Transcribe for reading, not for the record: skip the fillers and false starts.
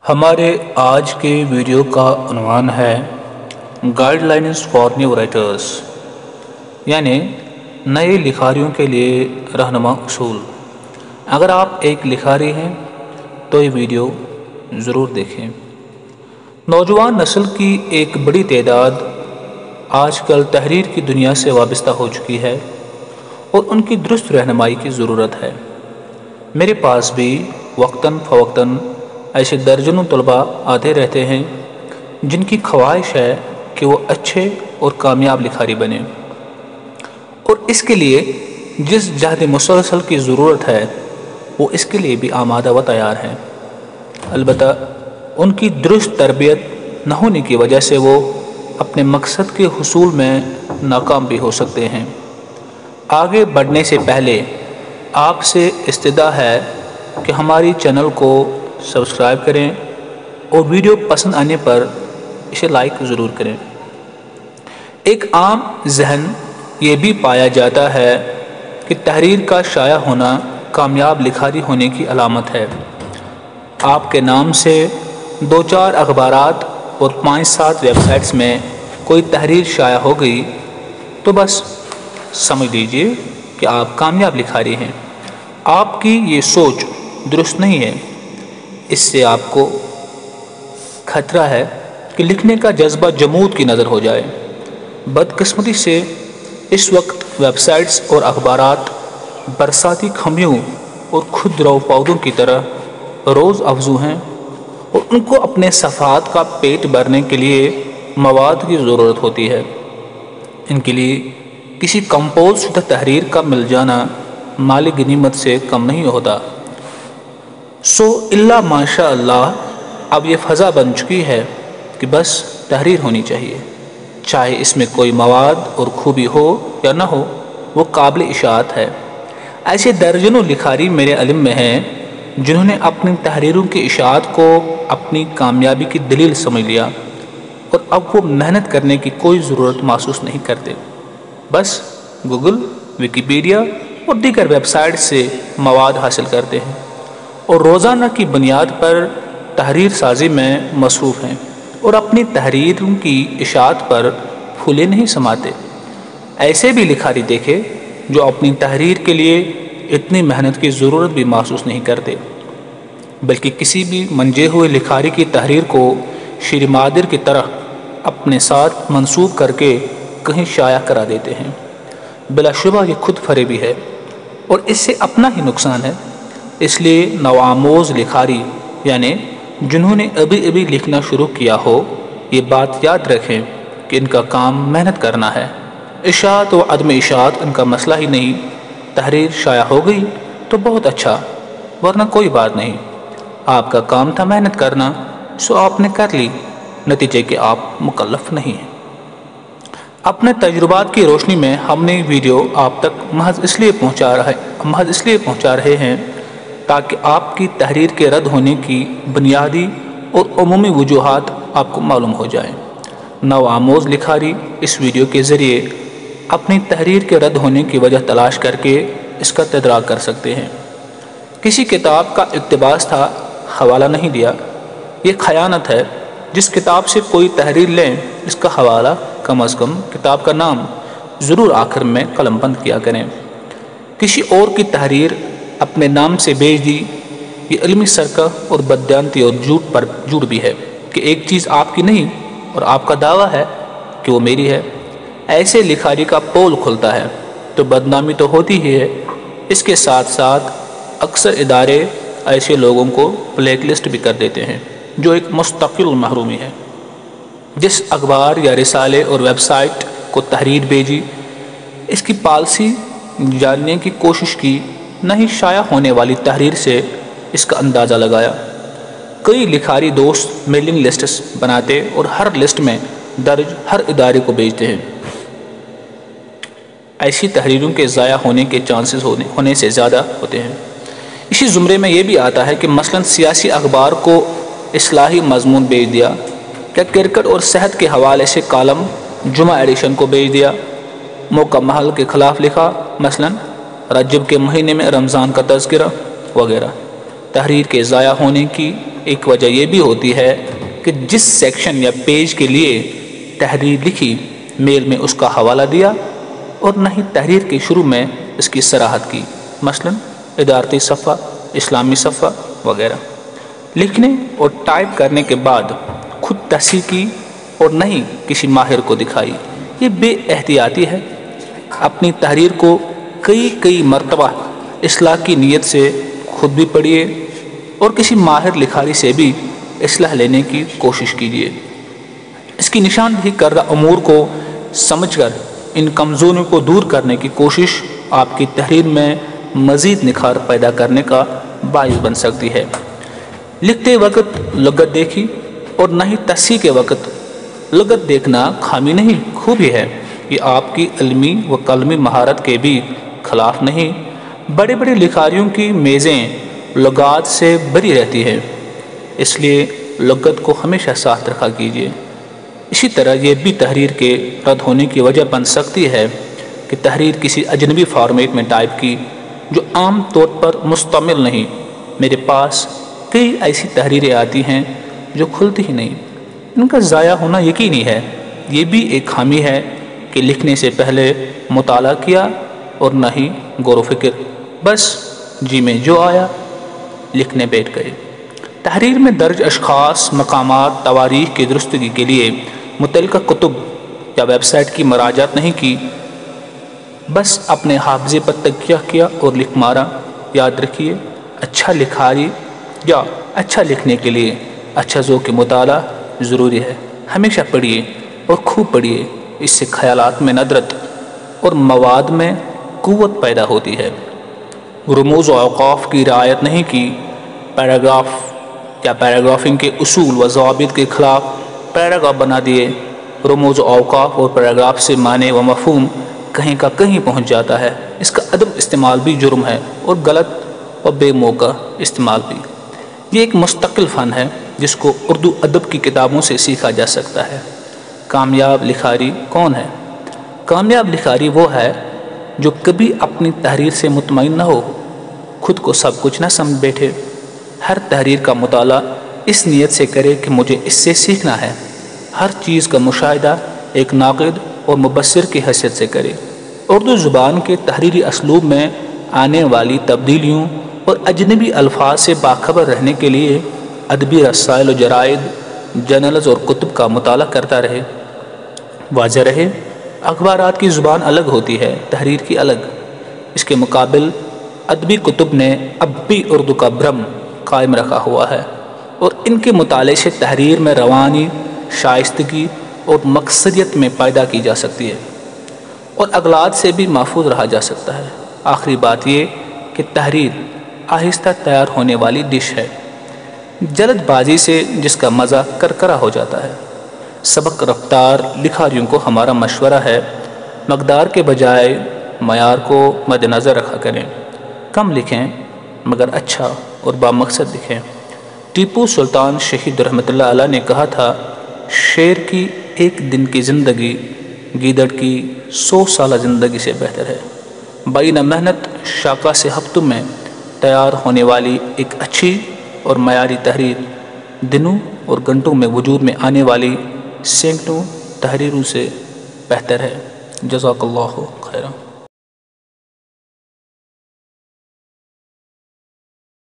ہمارے آج کے ویڈیو کا عنوان ہے guide lines for new writers, یعنی نئے لکھاریوں کے لیے رہنما اصول۔ اگر آپ ایک لکھاری ہیں تو یہ ویڈیو ضرور دیکھیں۔ نوجوان نسل کی ایک بڑی تعداد آج کل تحریر کی دنیا سے وابستہ ہو چکی ہے اور ان کی درست رہنمائی کی ضرورت ہے۔ میرے پاس بھی وقتاً فوقتاً ایسے درجنوں طلباء آتے رہتے ہیں جن کی خواہش ہے کہ وہ اچھے اور کامیاب لکھاری بنیں، اور اس کے لیے جس جہد مسلسل کی ضرورت ہے وہ اس کے لیے بھی آمادہ و تیار ہیں۔ البتہ ان کی درست تربیت نہ ہونے کی وجہ سے وہ اپنے مقصد کے حصول میں ناکام بھی ہو سکتے ہیں۔ آگے بڑھنے سے پہلے آپ سے استدعا ہے کہ ہماری چینل کو سبسکرائب کریں اور ویڈیو پسند آنے پر اسے لائک ضرور کریں۔ ایک عام ذہن یہ بھی پایا جاتا ہے کہ تحریر کا شائع ہونا کامیاب لکھاری ہونے کی علامت ہے۔ آپ کے نام سے 2-4 اخبارات اور 5-7 ویب سائٹس میں کوئی تحریر شائع ہو گئی تو بس سمجھ لیجئے کہ آپ کامیاب لکھاری ہیں۔ آپ کی یہ سوچ درست نہیں ہے۔ اس سے آپ کو خطرہ ہے کہ لکھنے کا جذبہ جمود کی نظر ہو جائے۔ بدقسمتی سے اس وقت ویب سائٹس اور اخبارات برساتی کھمبیوں اور خودرو پودوں کی طرح روز افزوں ہیں، اور ان کو اپنے صفحات کا پیٹ بھرنے کے لیے مواد کی ضرورت ہوتی ہے۔ ان کے لیے کسی کمپوز شدہ تحریر کا مل جانا مالی غنیمت سے کم نہیں ہوتا۔ سو اللہ ماشاء اللہ اب یہ فضا بن چکی ہے کہ بس تحریر ہونی چاہیے، چاہے اس میں کوئی مواد اور خوبی ہو یا نہ ہو، وہ قابل اشاعت ہے۔ ایسے درجنوں لکھاری میرے علم میں ہیں جنہوں نے اپنی تحریروں کی اشاعت کو اپنی کامیابی کی دلیل سمجھ لیا، اور اب وہ محنت کرنے کی کوئی ضرورت محسوس نہیں کرتے، بس گوگل، ویکیپیڈیا اور دیگر ویب سائٹ سے مواد حاصل کرتے ہیں اور روزانہ کی بنیاد پر تحریر سازی میں مصروف ہیں، اور اپنی تحریروں کی اشاعت پر پھولے نہیں سماتے۔ ایسے بھی لکھاری دیکھے جو اپنی تحریر کے لیے اتنی محنت کی ضرورت بھی محسوس نہیں کرتے، بلکہ کسی بھی منجے ہوئے لکھاری کی تحریر کو شیر مادر کی طرح اپنے ساتھ منسوب کر کے کہیں شائع کرا دیتے ہیں۔ بلا شبہ یہ خود فریبی ہے اور اس سے اپنا ہی نقصان ہے۔ اس لیے نوآموز لکھاری، یعنی جنہوں نے ابھی لکھنا شروع کیا ہو، یہ بات یاد رکھیں کہ ان کا کام محنت کرنا ہے۔ اشاعت و عدم اشاعت ان کا مسئلہ ہی نہیں۔ تحریر شائع ہو گئی تو بہت اچھا، ورنہ کوئی بات نہیں۔ آپ کا کام تھا محنت کرنا، سو آپ نے کر لی، نتیجے کہ آپ مکلف نہیں ہیں۔ اپنے تجربات کی روشنی میں ہم نے ویڈیو آپ تک محض اس لیے پہنچا رہے ہیں تاکہ آپ کی تحریر کے رد ہونے کی بنیادی اور عمومی وجوہات آپ کو معلوم ہو جائیں۔ نوآموز لکھاری اس ویڈیو کے ذریعے اپنی تحریر کے رد ہونے کی وجہ تلاش کر کے اس کا تدراک کر سکتے ہیں۔ کسی کتاب کا اقتباس تھا، حوالہ نہیں دیا، یہ خیانت ہے۔ جس کتاب سے کوئی تحریر لیں اس کا حوالہ کم از کم کتاب کا نام ضرور آخر میں قلم بند کیا کریں۔ کسی اور کی تحریر اپنے نام سے بیچ دی، یہ علمی سرقہ اور بددیانتی اور جھوٹ بھی ہے کہ ایک چیز آپ کی نہیں اور آپ کا دعویٰ ہے کہ وہ میری ہے۔ ایسے لکھاری کا پول کھلتا ہے تو بدنامی تو ہوتی ہی ہے، اس کے ساتھ ساتھ اکثر ادارے ایسے لوگوں کو بلیک لسٹ بھی کر دیتے ہیں، جو ایک مستقل محرومی ہے۔ جس اخبار یا رسالے اور ویب سائٹ کو تحریر بھیجی، اس کی پالیسی جاننے کی کوشش کی، نہ ہی شائع ہونے والی تحریر سے اس کا اندازہ لگایا۔ کئی لکھاری دوست میلنگ لسٹس بناتے اور ہر لسٹ میں درج ہر ادارے کو بھیجتے ہیں۔ ایسی تحریروں کے ضائع ہونے کے چانسز ہونے سے زیادہ ہوتے ہیں۔ اسی زمرے میں یہ بھی آتا ہے کہ مثلاً سیاسی اخبار کو اصلاحی مضمون بھیج دیا، یا کرکٹ اور صحت کے حوالے سے کالم جمعہ ایڈیشن کو بھیج دیا، موقع محل کے خلاف لکھا، مثلاً رجب کے مہینے میں رمضان کا تذکرہ وغیرہ۔ تحریر کے ضائع ہونے کی ایک وجہ یہ بھی ہوتی ہے کہ جس سیکشن یا پیج کے لیے تحریر لکھی میل میں اس کا حوالہ دیا اور نہ ہی تحریر کے شروع میں اس کی صراحت کی، مثلا ادارتی صفحہ، اسلامی صفحہ وغیرہ۔ لکھنے اور ٹائپ کرنے کے بعد خود تصحیح کی اور نہ ہی کسی ماہر کو دکھائی، یہ بے احتیاطی ہے۔ اپنی تحریر کو کئی مرتبہ اصلاح کی نیت سے خود بھی پڑھیے اور کسی ماہر لکھاری سے بھی اصلاح لینے کی کوشش کیجیے۔ اس کی نشاندہی کردہ امور کو سمجھ کر ان کمزوریوں کو دور کرنے کی کوشش آپ کی تحریر میں مزید نکھار پیدا کرنے کا باعث بن سکتی ہے۔ لکھتے وقت لغت دیکھی اور نہ ہی تصحیح کے وقت لغت دیکھنا خامی نہیں، خوبی ہے۔ یہ آپ کی علمی و قلمی مہارت کے بھی خلاف نہیں۔ بڑے لکھاریوں کی میزیں لغات سے بھری رہتی ہے، اس لیے لغت کو ہمیشہ ساتھ رکھا کیجیے۔ اسی طرح یہ بھی تحریر کے رد ہونے کی وجہ بن سکتی ہے کہ تحریر کسی اجنبی فارمیٹ میں ٹائپ کی جو عام طور پر مستعمل نہیں۔ میرے پاس کئی ایسی تحریریں آتی ہیں جو کھلتی ہی نہیں، ان کا ضائع ہونا یقینی ہے۔ یہ بھی ایک خامی ہے کہ لکھنے سے پہلے مطالعہ کیا اور نہ ہی غور و فکر، بس جی میں جو آیا لکھنے بیٹھ گئے۔ تحریر میں درج اشخاص، مقامات، تواریخ کی درستگی کے لیے متعلقہ کتب یا ویب سائٹ کی مراجعت نہیں کی، بس اپنے حافظے پر تکیہ کیا اور لکھ مارا۔ یاد رکھیے، اچھا لکھاری یا اچھا لکھنے کے لیے اچھا ذوق مطالعہ ضروری ہے۔ ہمیشہ پڑھیے اور خوب پڑھیے، اس سے خیالات میں ندرت اور مواد میں قوت پیدا ہوتی ہے۔ رموز و اوقاف کی رعایت نہیں کی، پیراگراف یا پیراگرافنگ کے اصول و ضوابط کے خلاف پیراگراف بنا دیے۔ رموز و اوقاف اور پیراگراف سے معنی و مفہوم کہیں کا کہیں پہنچ جاتا ہے، اس کا عدم استعمال بھی جرم ہے اور غلط اور بے موقع استعمال بھی۔ یہ ایک مستقل فن ہے جس کو اردو ادب کی کتابوں سے سیکھا جا سکتا ہے۔ کامیاب لکھاری کون ہے؟ کامیاب لکھاری وہ ہے جو کبھی اپنی تحریر سے مطمئن نہ ہو، خود کو سب کچھ نہ سمجھ بیٹھے۔ ہر تحریر کا مطالعہ اس نیت سے کرے کہ مجھے اس سے سیکھنا ہے۔ ہر چیز کا مشاہدہ ایک ناقد اور مبصر کی حیثیت سے کرے۔ اردو زبان کے تحریری اسلوب میں آنے والی تبدیلیوں اور اجنبی الفاظ سے باخبر رہنے کے لیے ادبی رسائل و جرائد، جرنلز اور کتب کا مطالعہ کرتا رہے۔ واضح رہے، اخبارات کی زبان الگ ہوتی ہے، تحریر کی الگ۔ اس کے مقابل ادبی کتب نے اب بھی اردو کا بھرم قائم رکھا ہوا ہے اور ان کے مطالعے سے تحریر میں روانی، شائستگی اور مقصدیت میں پیدا کی جا سکتی ہے اور اغلاط سے بھی محفوظ رہا جا سکتا ہے۔ آخری بات یہ کہ تحریر آہستہ تیار ہونے والی ڈش ہے، جلد بازی سے جس کا مزہ کرکرا ہو جاتا ہے۔ سبق رفتار لکھاریوں کو ہمارا مشورہ ہے، مقدار کے بجائے معیار کو مد نظر رکھا کریں۔ کم لکھیں مگر اچھا اور بامقصد لکھیں۔ ٹیپو سلطان شہید رحمۃ اللہ علیہ نے کہا تھا، شیر کی ایک دن کی زندگی گیدڑ کی 100 سالہ زندگی سے بہتر ہے۔ بینہ محنت شاقہ سے ہفتوں میں تیار ہونے والی ایک اچھی اور معیاری تحریر دنوں اور گھنٹوں میں وجود میں آنے والی سینکڑوں تحریروں سے بہتر ہے۔ جزاک اللہ خیرا۔